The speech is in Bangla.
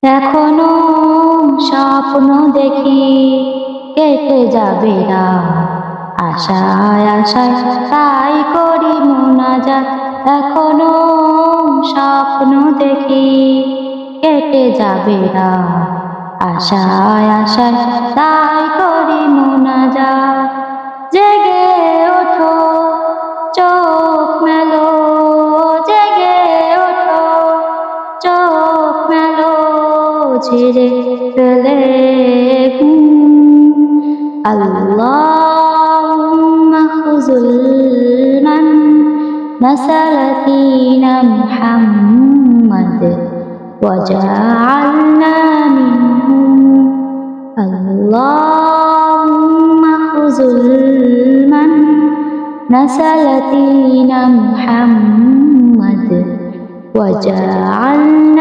এখনো স্বপ্ন দেখি কেটে যাবে রাত, আশায় আশায় তাই করি মোনাজাত। এখনো স্বপ্ন দেখি কেটে যাবে রাত, আশায় আশায় তাই করি মোনাজাত। জেগে ওঠো চোখ মেলো, জেগে ওঠো চোখ মেলো, ঝেড়ে ফেলে আল্লাহুম্মা খুযুল মান নাসারা দীনা মুহাম্মাদ ওয়াজআলনা মিনহুম। আল্লাহুম্মা খুযুল মান নাসারা দীনা মুহাম্মাদ ওয়াজআলনা